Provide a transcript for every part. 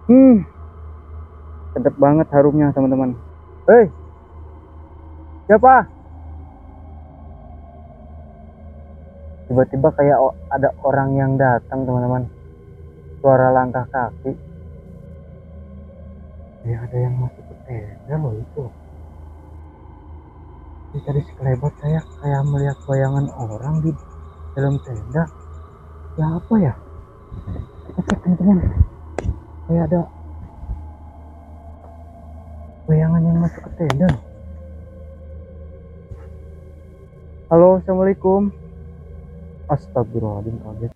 Hmm, sedap banget harumnya teman-teman. Hei, siapa? Tiba-tiba kayak ada orang yang datang teman-teman. Suara langkah kaki. Ya ada yang masuk ke tenda loh itu. Jadi tadi sekelebat saya kayak melihat bayangan orang di dalam tenda. Ya apa ya? Kita cek teman-teman. Kayak ada bayangan yang masuk ke tenda. Halo, assalamualaikum. Astagfirullahaladzim, kaget.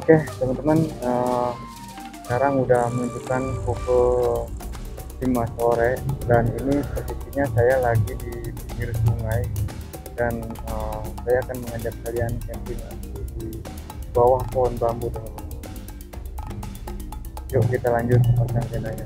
Oke teman-teman, sekarang udah menunjukkan pukul 5 sore dan ini posisinya saya lagi di pinggir sungai dan saya akan mengajak kalian camping di bawah pohon bambu teman-teman. Yuk kita lanjut pasang tendanya.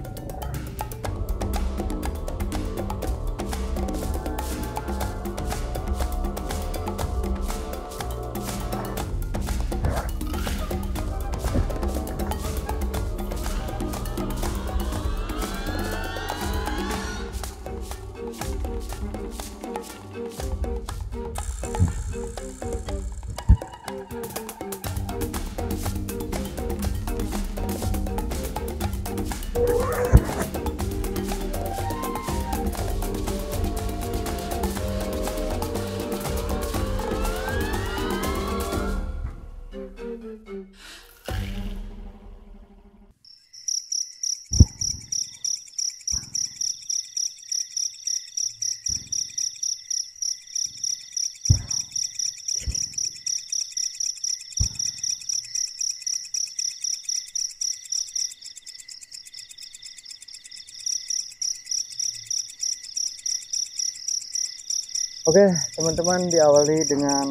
Oke teman-teman, diawali dengan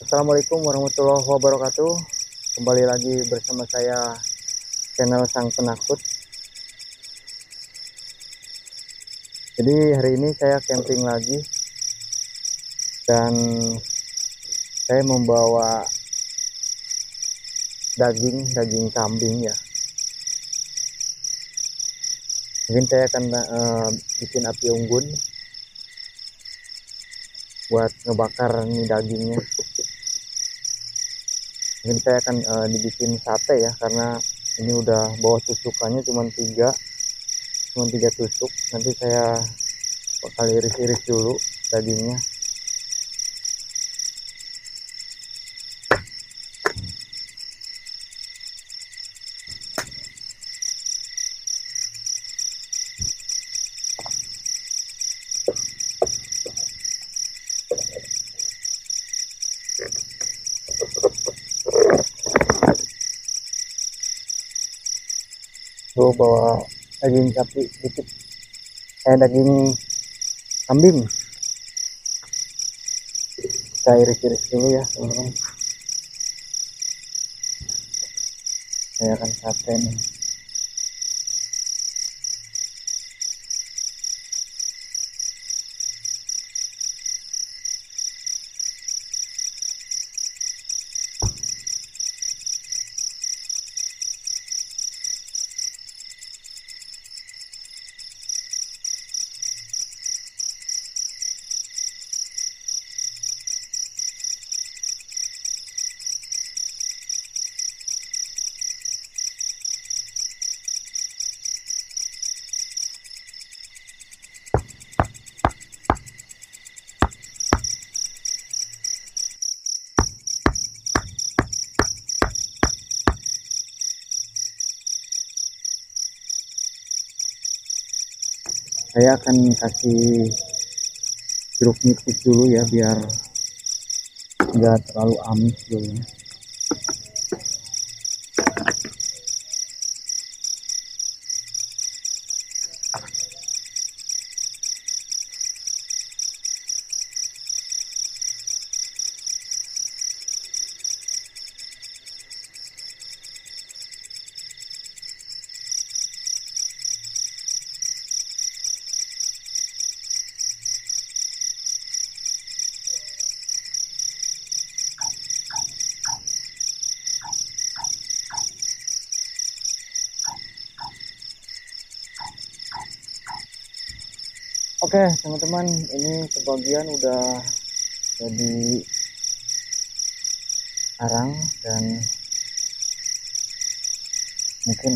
Assalamualaikum warahmatullahi wabarakatuh. Kembali lagi bersama saya, channel Sang Penakut. Jadi hari ini saya camping lagi dan saya membawa daging kambing ya. Mungkin saya akan bikin api unggun buat ngebakar nih dagingnya. Mungkin saya akan dibikin sate ya, karena ini udah bawa tusukannya cuma tiga tusuk. Nanti saya bakal iris-iris dulu dagingnya. Tuh bawa daging sapi sedikit, daging kambing. Kita iris-iris dulu ya teman-teman. Saya akan sate nih. Saya akan kasih jeruk nipis dulu ya, biar nggak terlalu amis dulu. Oke teman-teman, ini sebagian udah jadi arang dan mungkin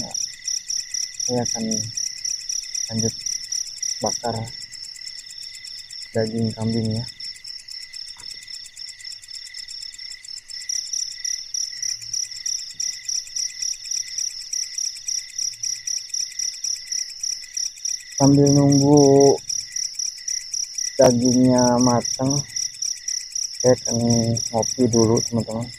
saya akan lanjut bakar daging kambingnya. Sambil nunggu dagingnya matang, saya akan ngopi dulu teman-teman.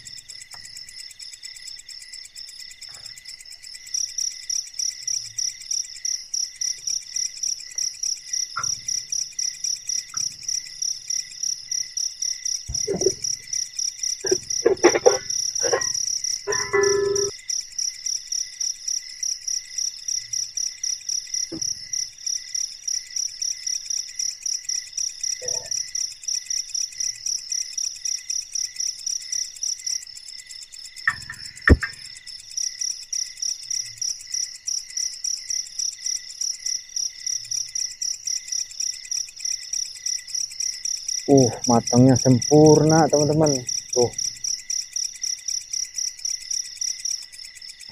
Matangnya sempurna teman-teman. Tuh,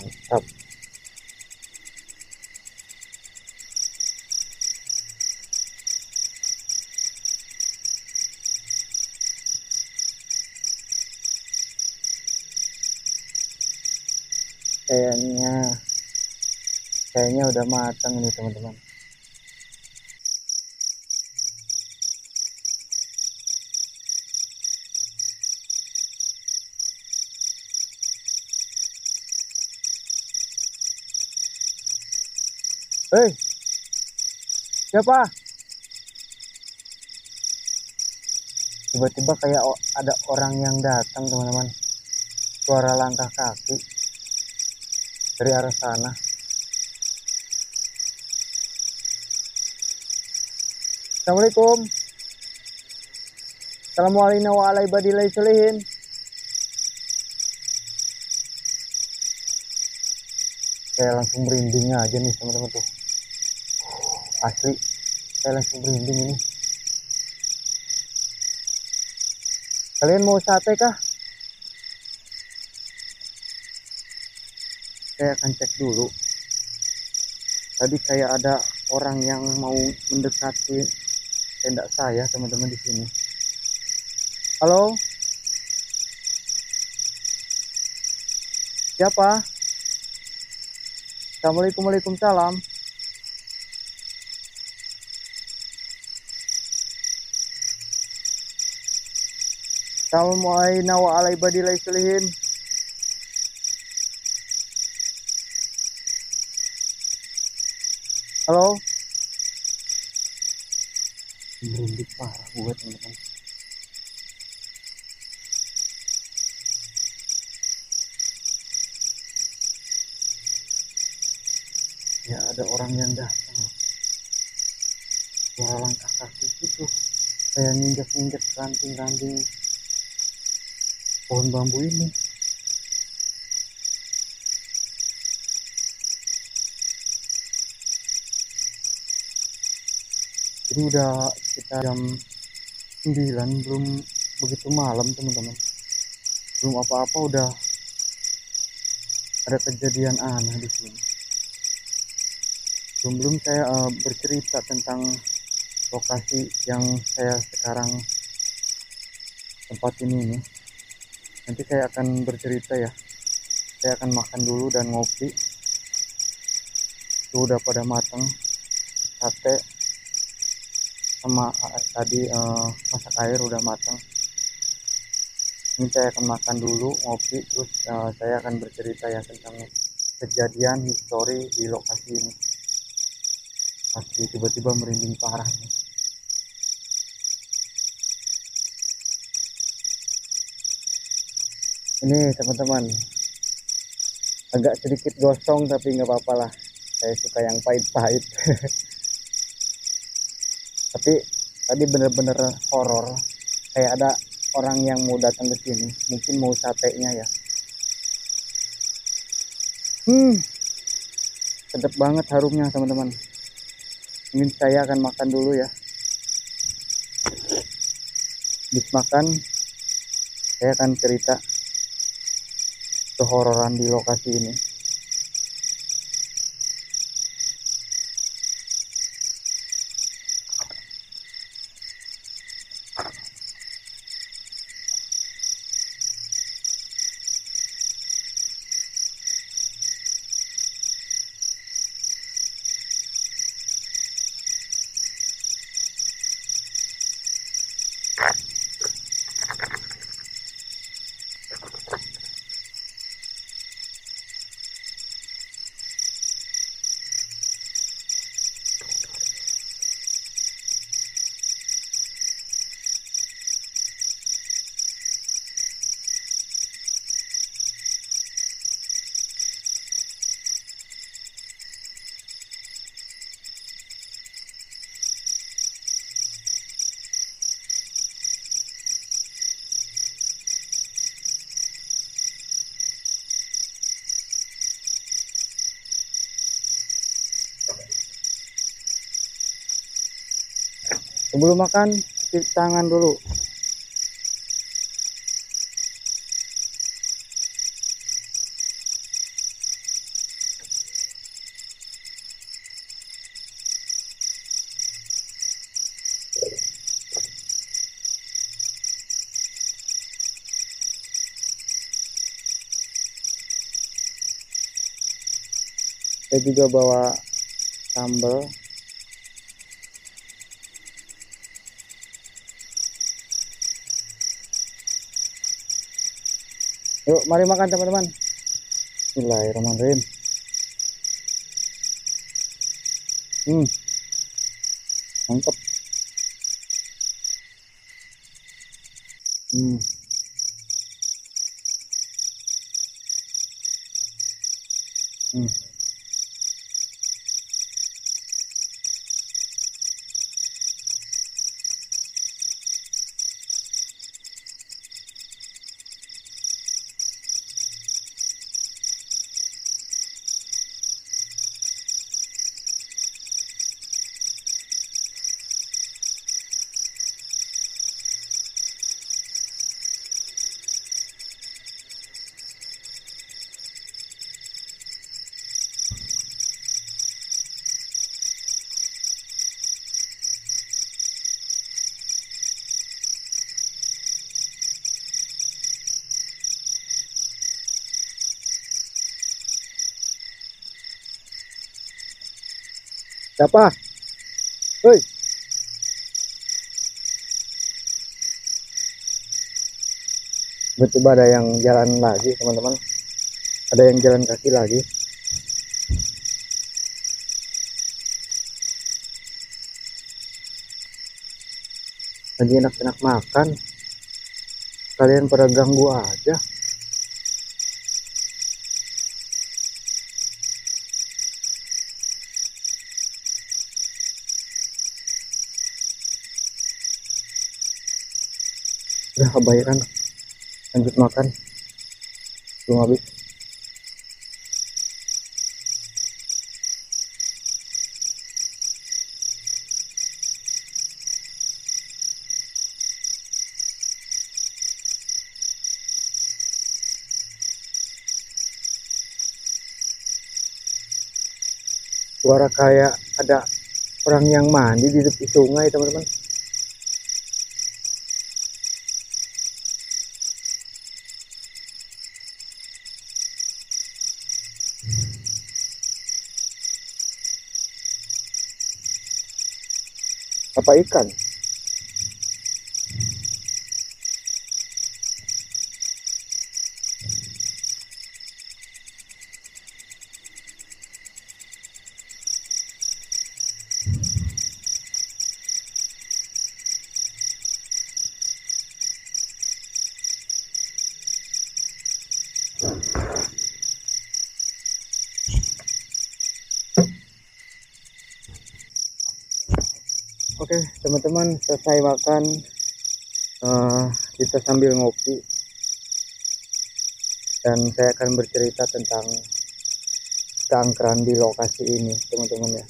mantap. Kayaknya udah matang nih teman-teman. Hei, siapa? Tiba-tiba kayak ada orang yang datang teman-teman. Suara langkah kaki dari arah sana. Assalamualaikum. Assalamualaikum warahmatullahi wabarakatuh. Saya langsung merinding aja nih teman-teman tuh. Asli, saya langsung merinding ini. Kalian mau sate kah? Saya akan cek dulu. Tadi kayak ada orang yang mau mendekati tenda saya teman-teman di sini. Halo? Siapa? Assalamualaikum, waalaikumsalam. Assalamualaikum warahmatullahi wabarakatuh. Halo, merinding parah gue teman-teman. Ya ada orang yang datang, suara langkah kaki gitu, kayak nginjek-nginjek ranting-ranting pohon bambu ini. Ini udah sekitar jam 9, belum begitu malam teman-teman. Belum apa-apa udah ada kejadian aneh di sini. Belum saya bercerita tentang lokasi yang saya sekarang tempat ini nih. Nanti saya akan bercerita ya. Saya akan makan dulu dan ngopi. Itu udah pada matang. Sate sama tadi masak air udah matang. Ini saya akan makan dulu, ngopi, terus saya akan bercerita ya tentang kejadian histori di lokasi ini. Pasti tiba-tiba merinding parah nih. Ini teman-teman, agak sedikit gosong tapi nggak apa-apa lah. Saya suka yang pahit-pahit. Tapi tadi bener-bener horor. Kayak ada orang yang mau datang ke sini, mungkin mau satenya ya. Sedap banget harumnya teman-teman. Ini saya akan makan dulu ya. Habis makan, saya akan cerita kehororan di lokasi ini. Sebelum makan, cuci tangan dulu. Saya juga bawa sambal. Yuk, mari makan teman-teman. Bismillahirrahmanirrahim. Mantap. Hmm. Hmm. Siapa? Hei, tiba-tiba ada yang jalan lagi teman-teman. Ada yang jalan kaki lagi. lagi enak-enak makan, kalian pada ganggu aja. Udah kebayaran, lanjut makan, belum habis. Suara kayak ada orang yang mandi di tepi sungai, teman-teman. Apa ikan? Oke, teman-teman, selesai makan, kita sambil ngopi dan saya akan bercerita tentang keangkeran di lokasi ini, teman-teman ya.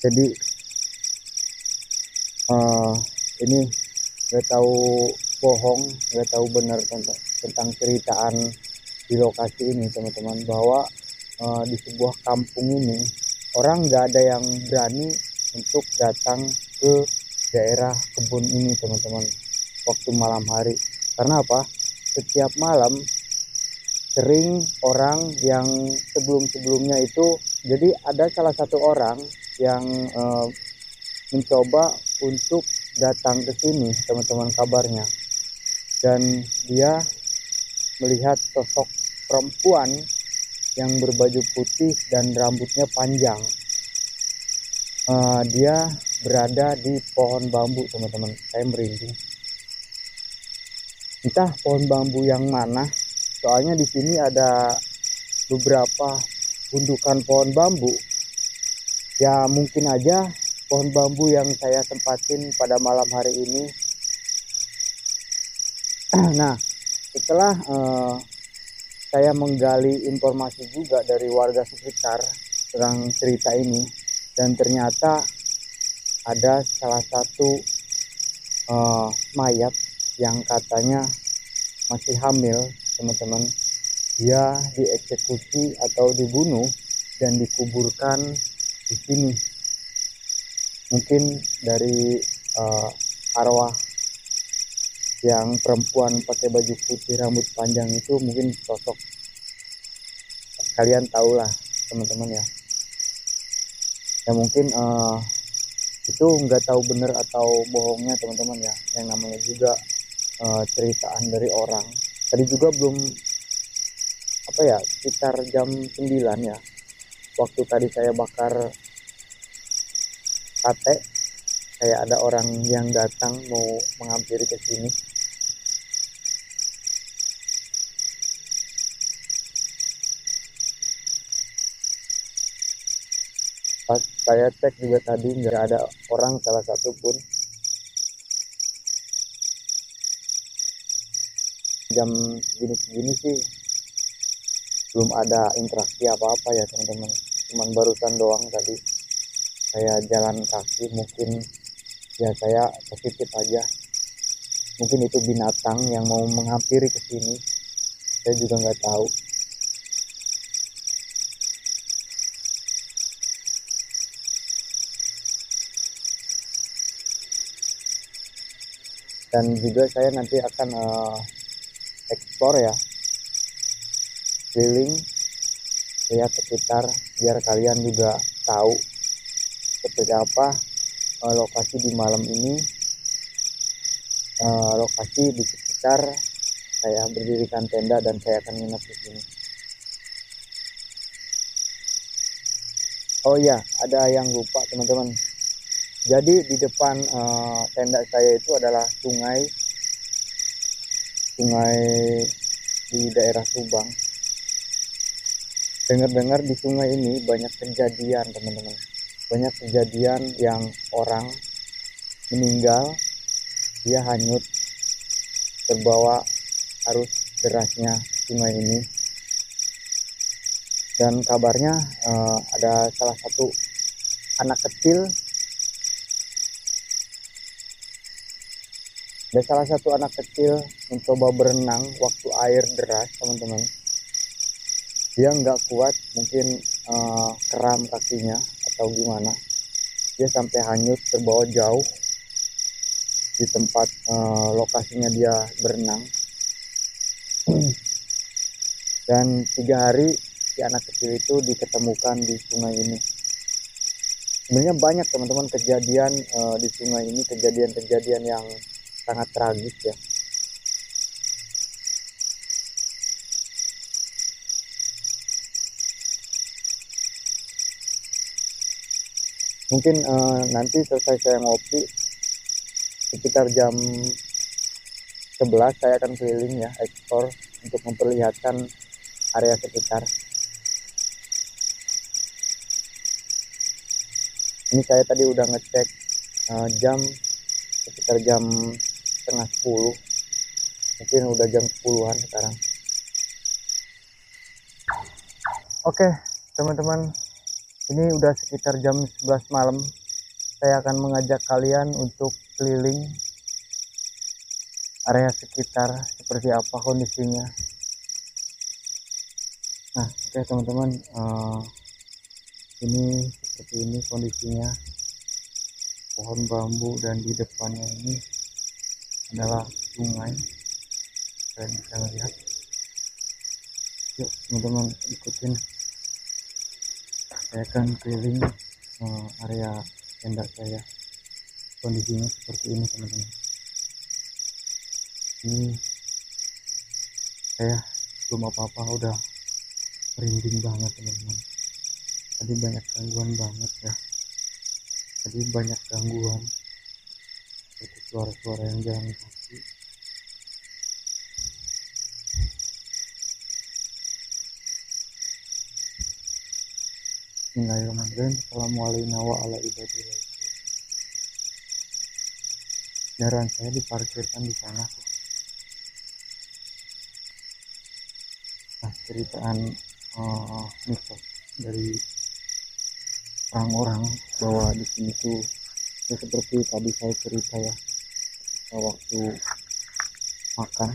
Jadi ini nggak tahu bohong, nggak tahu benar tentang ceritaan di lokasi ini, teman-teman, bahwa di sebuah kampung ini orang nggak ada yang berani untuk datang ke daerah kebun ini, teman-teman, waktu malam hari. Karena apa? Setiap malam sering orang yang sebelum-sebelumnya itu, jadi ada salah satu orang yang mencoba untuk datang ke sini, teman-teman, kabarnya, dan dia melihat sosok perempuan yang berbaju putih dan rambutnya panjang. Dia berada di pohon bambu, teman-teman. Saya merinding. Entah pohon bambu yang mana, soalnya di sini ada beberapa gundukan pohon bambu. Ya mungkin aja pohon bambu yang saya tempatin pada malam hari ini. Nah, setelah saya menggali informasi juga dari warga sekitar tentang cerita ini, dan ternyata ada salah satu mayat yang katanya masih hamil, teman-teman. Dia dieksekusi atau dibunuh dan dikuburkan di sini. Mungkin dari arwah yang perempuan pakai baju putih rambut panjang itu, mungkin sosok kalian tahu lah, teman-teman ya. Ya mungkin itu nggak tahu benar atau bohongnya, teman-teman ya. Yang namanya juga ceritaan dari orang. Tadi juga belum sekitar jam 9 ya, waktu tadi saya bakar sate, kayak ada orang yang datang mau menghampiri ke sini. Pas saya cek juga tadi nggak ada orang salah satu pun. Jam segini sih belum ada interaksi apa-apa ya, teman-teman. Cuman barusan doang tadi saya jalan kaki, mungkin ya saya positif aja. Mungkin itu binatang yang mau menghampiri ke sini, saya juga nggak tahu. Dan juga saya nanti akan eksplor ya, keliling, lihat sekitar, biar kalian juga tahu seperti apa lokasi di malam ini, lokasi di sekitar saya berdirikan tenda dan saya akan nginep di sini. Oh iya, ada yang lupa teman-teman. Jadi di depan tenda saya itu adalah sungai, sungai di daerah Subang. Dengar-dengar di sungai ini banyak kejadian teman-teman. Banyak kejadian yang orang meninggal, dia hanyut terbawa arus derasnya sungai ini. Dan kabarnya ada salah satu anak kecil, mencoba berenang waktu air deras teman-teman. Dia nggak kuat, mungkin kram kakinya atau gimana, dia sampai hanyut terbawa jauh di tempat lokasinya dia berenang. Dan 3 hari si anak kecil itu diketemukan di sungai ini. Sebenarnya banyak teman-teman kejadian di sungai ini, kejadian-kejadian yang sangat tragis ya. Mungkin nanti selesai saya ngopi sekitar jam 11 saya akan keliling ya, ekspor untuk memperlihatkan area sekitar. Ini saya tadi udah ngecek jam sekitar jam setengah 10, mungkin udah jam 10-an sekarang. Oke teman-teman, ini udah sekitar jam 11 malam. Saya akan mengajak kalian untuk keliling area sekitar seperti apa kondisinya. Nah oke teman-teman, ini seperti ini kondisinya, pohon bambu, dan di depannya ini adalah sungai, kalian bisa melihat. Yuk teman-teman ikutin, saya akan keliling area tenda saya. Kondisinya seperti ini teman-teman. Ini saya belum apa-apa udah merinding banget teman-teman. Tadi banyak gangguan banget ya, tadi banyak gangguan seperti suara-suara yang jalan kaki. Bismillahirrahmanirrahim. Assalamualaikum. Kendaraan saya diparkirkan di sana. Nah ceritaan mitos dari orang-orang bahwa di sini tuh ya seperti tadi saya cerita ya, waktu makan.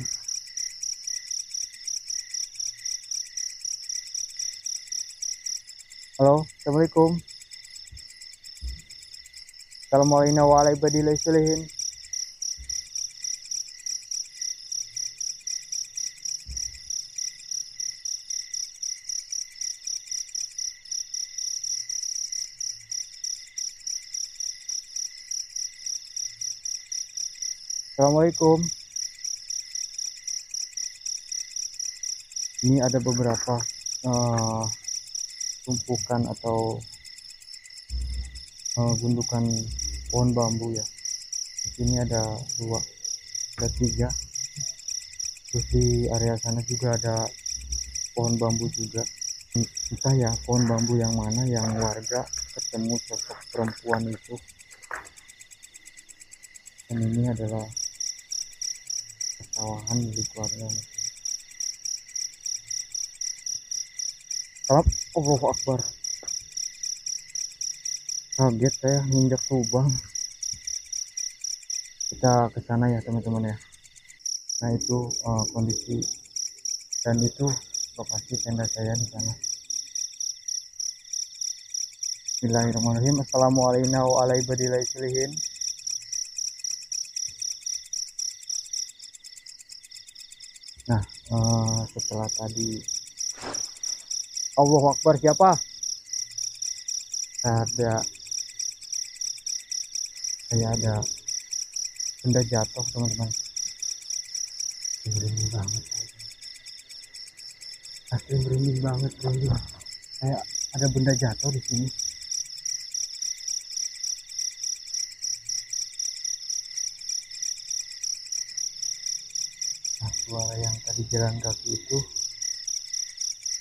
Halo, assalamualaikum. Assalamualaikum. Assalamualaikum. Ini ada beberapa tumpukan atau gundukan pohon bambu ya. Di sini ada 2, ada 3. Terus di area sana juga ada pohon bambu juga. Entah ya pohon bambu yang mana yang warga ketemu sosok perempuan itu. Dan ini adalah pesawahan milik warga. Salam, Allahu Akbar. Kaget saya nginjak lubang. Kita ke sana ya teman-teman ya. Nah itu kondisi, dan itu lokasi tenda saya di sana. Bismillahirrahmanirrahim. Assalamualaikum. Nah setelah tadi Allahu Akbar, siapa? Ada, saya ada benda jatuh teman-teman. Merinding banget, asli merinding banget, merinding. Kayak ada benda jatuh di sini. suara yang tadi jalan kaki itu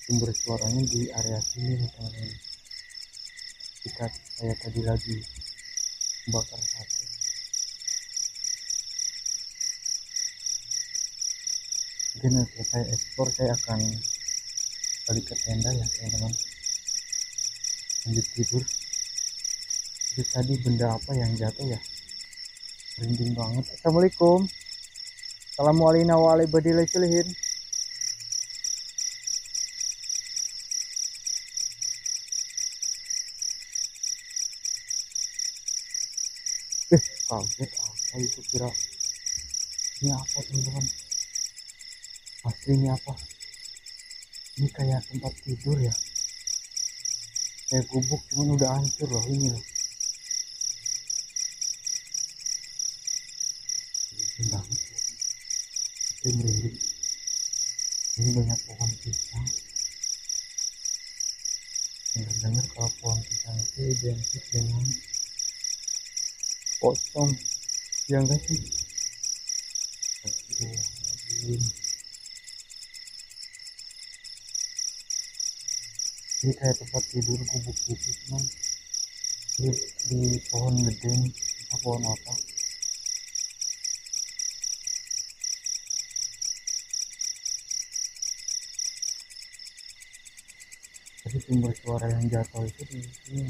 sumber suaranya di area sini nih teman-teman. Kita saya tadi lagi bakar sate. Mungkin setelah saya ekspor saya akan balik ke tenda ya teman-teman, lanjut tidur. Itu tadi benda apa yang jatuh ya, merinding banget. Assalamualaikum. Assalamualaikum warahmatullahi wabarakatuh. Kaget apa itu, kira ini apa teman-teman, asli ini apa, ini kayak tempat tidur ya, kayak gubuk cuman udah hancur loh ini loh. Merinding banget ya. Ini merinding. Ini banyak pohon pisang. Dengar kalau pohon pisang itu identik dengan pocong, ya enggak sih? Astagfirullahaladzim. Ini kayak tempat tidur gubuk gitu, cuman di pohon gede nih, entah pohon apa. Jadi sumber suara yang jatuh itu di sini,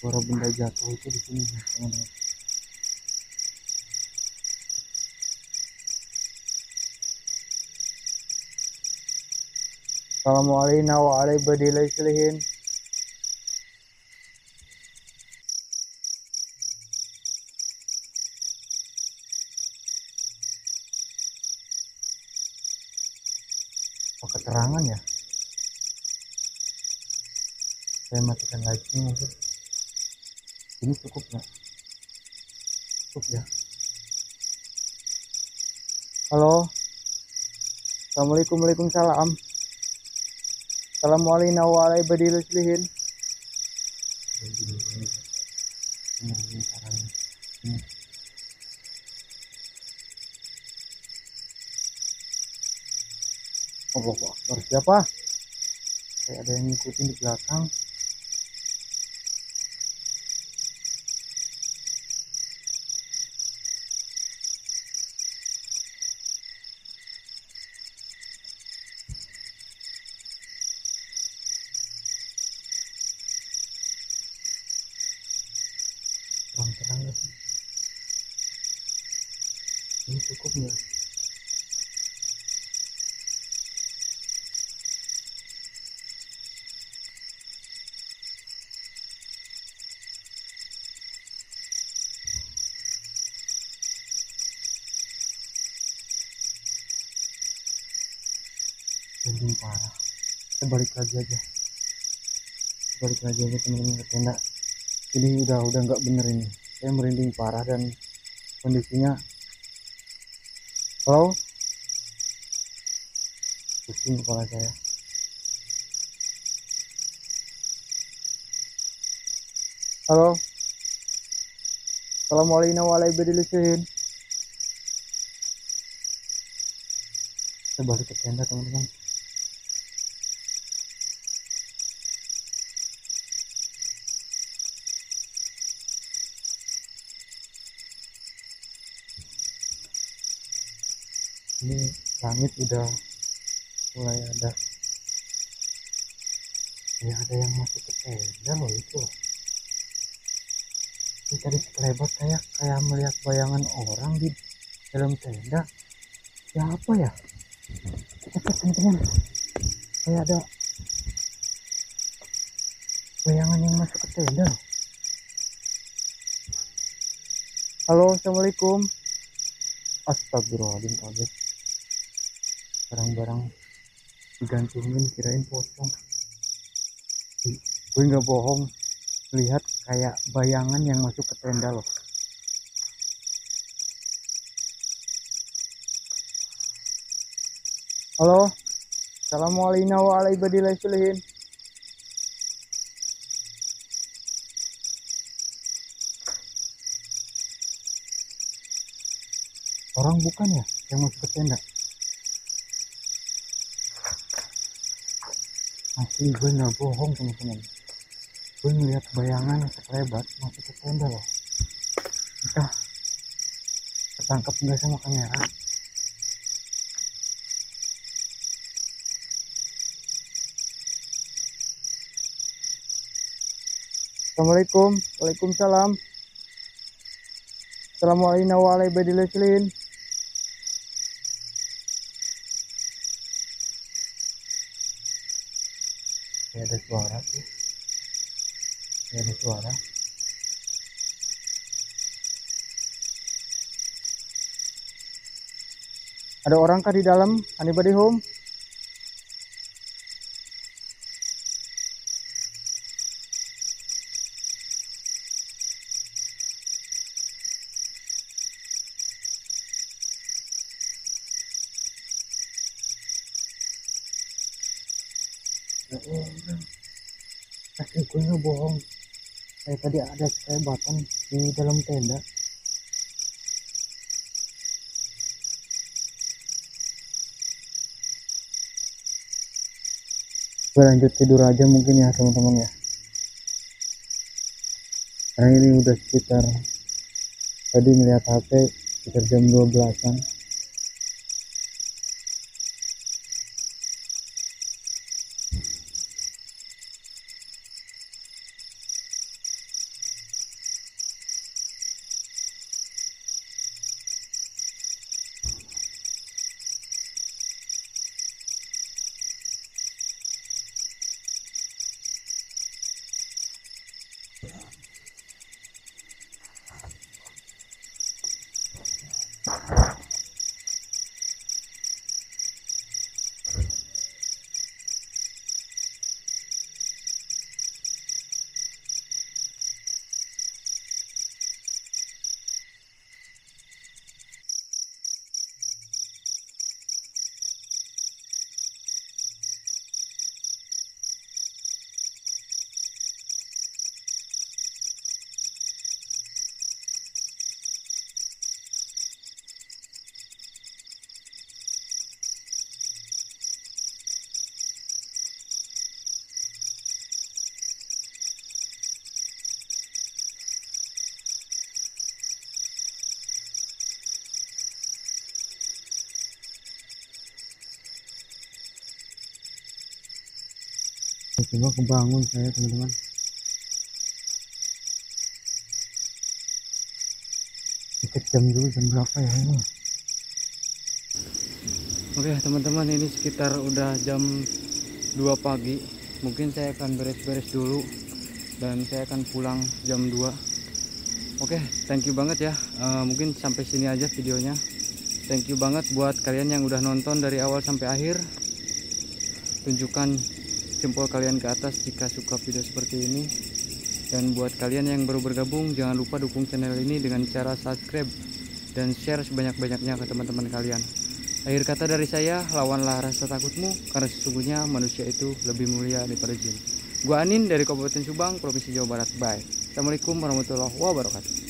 suara benda jatuh itu di sini teman-teman. Assalamualaikum warahmatullahi wabarakatuh. Oh, keterangan ya, saya matikan lagi mungkin. Ini cukup nggak? Cukup ya. Halo. Assalamualaikum. Waalaikumsalam. Assalamualaikum warahmatullahi wabarakatuh. Ini caranya. Ini. Allahu Akbar. Siapa? Kayak ada yang ngikutin di belakang. Terang-terang ya. Ini cukup nggak? Merinding parah. Kita balik lagi aja. Teman-teman ke tenda. Ini udah nggak bener ini. Saya merinding parah dan kondisinya. Halo. Pusing kepala saya. Halo. Assalamualaikum warahmatullahi wabarakatuh. Kita balik ke tenda teman-teman. Ini langit udah mulai ada, ya ada yang masuk ke tenda loh itu loh. Ini tadi sekelebat saya kayak melihat bayangan orang di dalam tenda. Siapa ya? Cepat teman-teman, kayak ada bayangan yang masuk ke tenda loh. Halo, assalamualaikum. Astagfirullahaladzim, kaget. Barang-barang digantungin, kirain pocong. Gue nggak bohong, lihat kayak bayangan yang masuk ke tenda loh. Halo. Assalamualaikum warahmatullahi wabarakatuh. Orang bukan ya yang masuk ke tenda? Asli gue nggak bohong teman-teman, gue ngeliat bayangan sekelebat masuk ke tenda loh. Entah ketangkep nggak sama kamera. Assalamualaikum. Waalaikumsalam. Assalamualaikum warahmatullahi wabarakatuh. Ya, ada suara tuh. Ya, ada suara. Ada orang kah di dalam? Anybody home? Ada orang. Asli gue nggak bohong. Kayak tadi ada kelebatan di dalam tenda. Gue lanjut tidur aja mungkin ya teman-teman ya. Karena ini udah sekitar, tadi melihat HP sekitar jam 12-an. Coba kebangun saya teman-teman. Cek jam dulu, jam berapa ya ini. Oke teman-teman, ini sekitar udah jam 2 pagi. Mungkin saya akan beres-beres dulu dan saya akan pulang jam 2. Oke, thank you banget ya. Mungkin sampai sini aja videonya. Thank you banget buat kalian yang udah nonton dari awal sampai akhir. Tunjukkan jempol kalian ke atas jika suka video seperti ini. Dan buat kalian yang baru bergabung, jangan lupa dukung channel ini dengan cara subscribe dan share sebanyak-banyaknya ke teman-teman kalian. Akhir kata dari saya, lawanlah rasa takutmu, karena sesungguhnya manusia itu lebih mulia daripada jin. Gua Anin dari Kabupaten Subang, Provinsi Jawa Barat. Bye. Assalamualaikum warahmatullahi wabarakatuh.